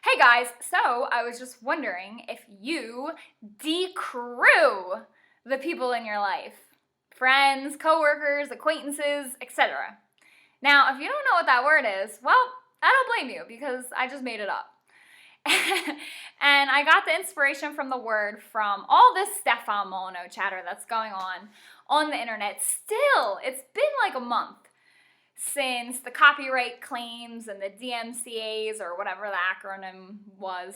Hey guys, so I was just wondering if you deCREW the people in your life. Friends, coworkers, acquaintances, etc. Now, if you don't know what that word is, well, I don't blame you because I just made it up. And I got the inspiration from the word from all this Stefan Molyneux chatter that's going on the internet. Still, it's been like a month since the copyright claims and the DMCAs or whatever the acronym was.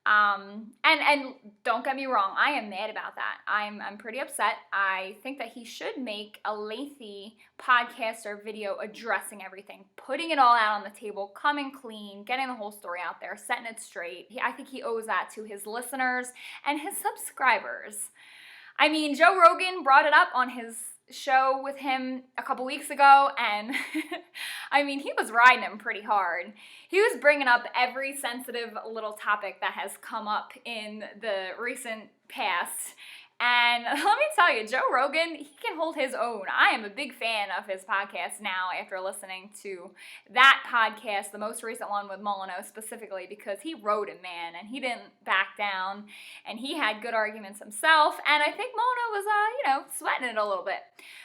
And don't get me wrong, I am mad about that. I'm pretty upset. I think that he should make a lengthy podcast or video addressing everything, putting it all out on the table, coming clean, getting the whole story out there, setting it straight. I think he owes that to his listeners and his subscribers. I mean, Joe Rogan brought it up on his show with him a couple weeks ago, and I mean, he was riding him pretty hard. He was bringing up every sensitive little topic that has come up in the recent past. And let me tell you, Joe Rogan, he can hold his own. I am a big fan of his podcast now after listening to that podcast, the most recent one with Molyneux specifically, because he rode him, man, and he didn't back down, and he had good arguments himself, and I think Molyneux was, sweating it a little bit.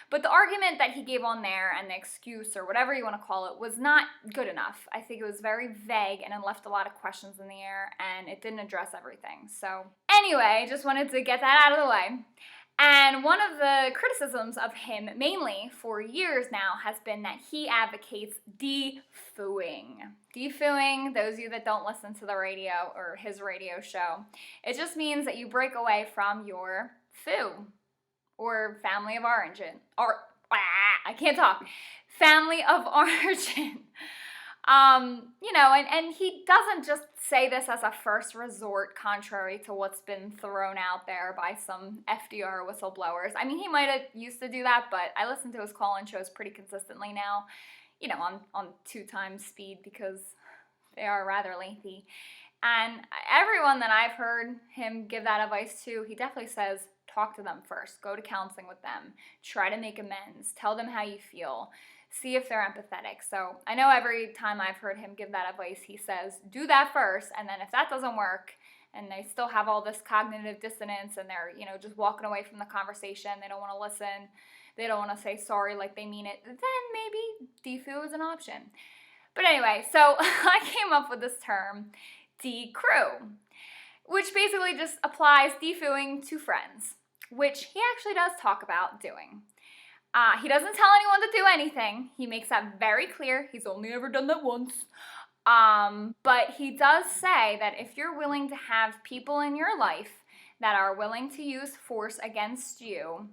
But the argument that he gave on there and the excuse or whatever you want to call it was not good enough. I think it was very vague and it left a lot of questions in the air and it didn't address everything. So anyway, just wanted to get that out of the way. And one of the criticisms of him, mainly for years now, has been that he advocates defooing. Defooing, those of you that don't listen to the radio or his radio show, it just means that you break away from your foo. Or family of origin, I can't talk. Family of origin. And he doesn't just say this as a first resort, contrary to what's been thrown out there by some FDR whistleblowers. I mean, he might have used to do that, but I listen to his call-in shows pretty consistently now, on 2 times speed because they are rather lengthy. And everyone that I've heard him give that advice to, he definitely says, talk to them first. Go to counseling with them. Try to make amends. Tell them how you feel. See if they're empathetic. So I know every time I've heard him give that advice, he says, do that first. And then if that doesn't work and they still have all this cognitive dissonance and they're, just walking away from the conversation, they don't want to listen, they don't want to say sorry like they mean it, then maybe defoo is an option. But anyway, so I came up with this term, deCREW, which basically just applies defooing to friends, which he actually does talk about doing. He doesn't tell anyone to do anything. He makes that very clear. He's only ever done that once. But he does say that if you're willing to have people in your life that are willing to use force against you,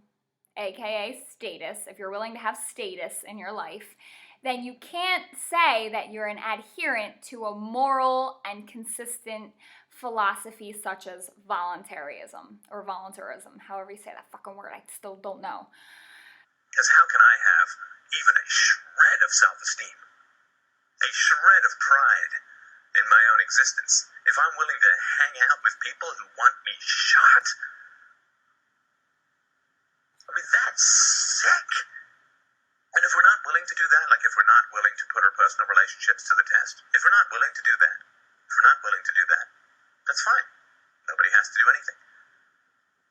aka status, if you're willing to have status in your life, then you can't say that you're an adherent to a moral and consistent philosophy such as voluntarism, however you say that fucking word, I still don't know. Because how can I have even a shred of self-esteem, a shred of pride in my own existence, if I'm willing to hang out with people who want me shot? I mean, that's sick. And if we're not willing to do that, like if we're not willing to put our personal relationships to the test, if we're not willing to do that, that's fine. Nobody has to do anything.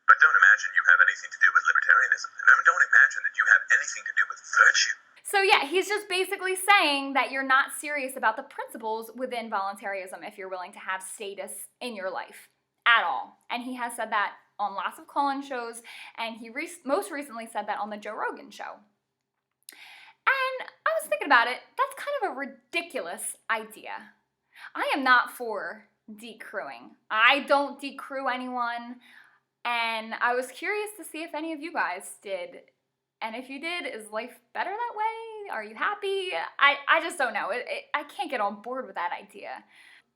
But don't imagine you have anything to do with libertarianism. And don't imagine that you have anything to do with virtue. So yeah, he's just basically saying that you're not serious about the principles within voluntarism if you're willing to have status in your life at all. And he has said that on lots of call-in shows, and he most recently said that on the Joe Rogan show. And I was thinking about it, that's kind of a ridiculous idea. I am not for deCREWing. I don't deCREW anyone, and I was curious to see if any of you guys did. And if you did, is life better that way? Are you happy? I just don't know. I can't get on board with that idea.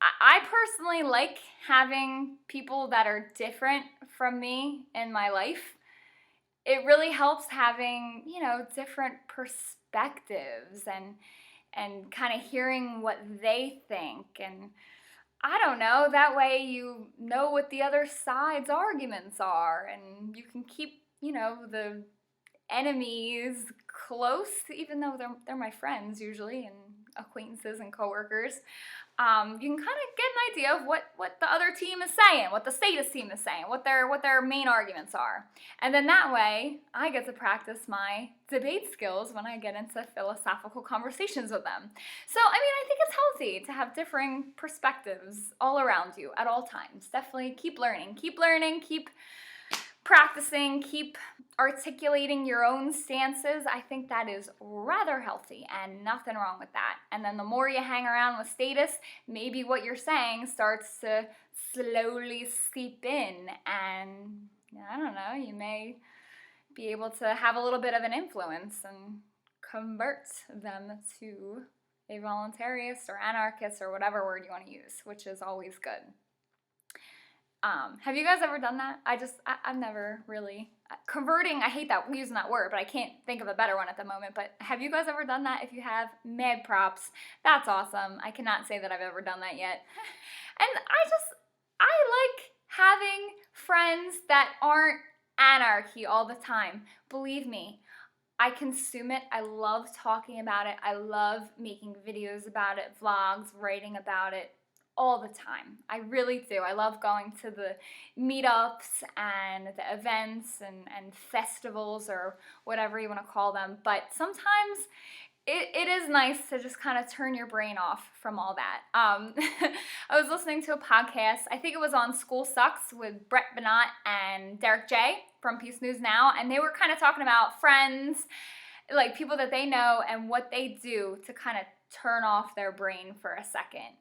I personally like having people that are different from me in my life. It really helps having, different perspectives and kind of hearing what they think. And I don't know, that way you know what the other side's arguments are and you can keep, the enemies close, even though they're my friends usually, and acquaintances and coworkers, you can kind of get an idea of what the other team is saying, what the statist team is saying, what their main arguments are. And then that way, I get to practice my debate skills when I get into philosophical conversations with them. So, I mean, I think it's healthy to have differing perspectives all around you at all times. Definitely keep learning, keep practicing, keep articulating your own stances. I think that is rather healthy and nothing wrong with that. And then the more you hang around with statists, maybe what you're saying starts to slowly seep in, and I don't know, you may be able to have a little bit of an influence and convert them to a voluntarist or anarchist or whatever word you want to use, which is always good. Have you guys ever done that? I've never really, converting, I hate using that word, but I can't think of a better one at the moment, but have you guys ever done that? If you have, mad props. That's awesome. I cannot say that I've ever done that yet. And I like having friends that aren't anarchy all the time. Believe me, I consume it. I love talking about it. I love making videos about it, vlogs, writing about it. All the time. I really do. I love going to the meetups and the events and festivals or whatever you want to call them. But sometimes it is nice to just kind of turn your brain off from all that. I was listening to a podcast. I think it was on School Sucks with Brett Bennett and Derek J from Peace News Now. And they were kind of talking about friends, like people that they know and what they do to kind of turn off their brain for a second.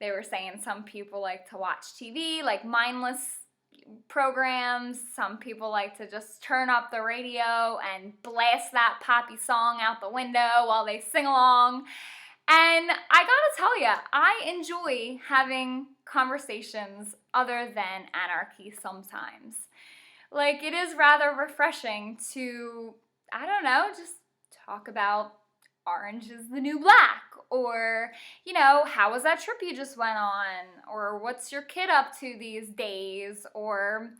They were saying some people like to watch TV, like mindless programs. Some people like to just turn up the radio and blast that poppy song out the window while they sing along. And I gotta tell you, I enjoy having conversations other than anarchy sometimes. Like, it is rather refreshing to, I don't know, just talk about orange is the new black, or, you know, how was that trip you just went on, or what's your kid up to these days, or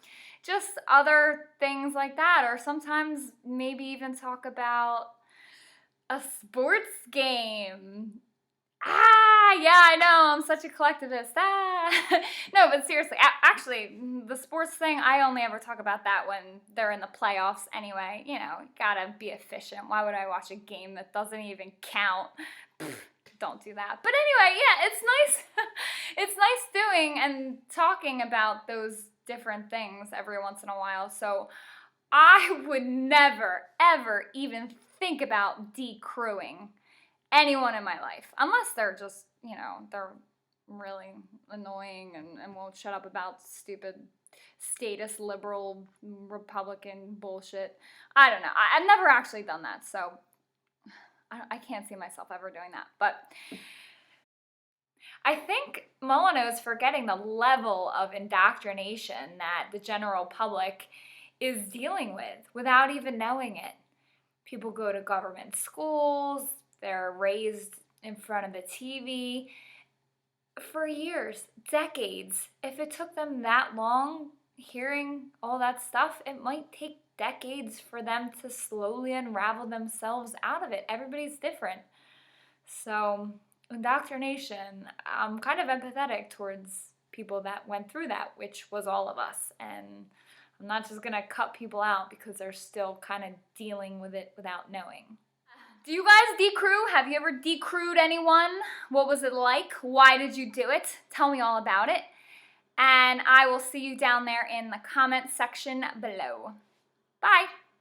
just other things like that, or sometimes maybe even talk about a sports game. Yeah, I know, I'm such a collectivist. No, but seriously, actually, the sports thing, I only ever talk about that when they're in the playoffs anyway. You know, gotta be efficient. Why would I watch a game that doesn't even count? Don't do that. But anyway, yeah, it's nice. It's nice doing and talking about those different things every once in a while. So I would never, ever even think about deCREWing anyone in my life, unless they're just, you know, they're really annoying and won't shut up about stupid statist liberal Republican bullshit. I don't know. I've never actually done that, so I can't see myself ever doing that. But I think Molyneux is forgetting the level of indoctrination that the general public is dealing with without even knowing it. People go to government schools, they're raised in front of the TV for years, decades. If it took them that long hearing all that stuff, it might take decades for them to slowly unravel themselves out of it. Everybody's different. So, indoctrination, I'm kind of empathetic towards people that went through that, which was all of us. And I'm not just going to cut people out because they're still kind of dealing with it without knowing. Do you guys deCREW? Have you ever deCREWed anyone? What was it like? Why did you do it? Tell me all about it. And I will see you down there in the comment section below. Bye.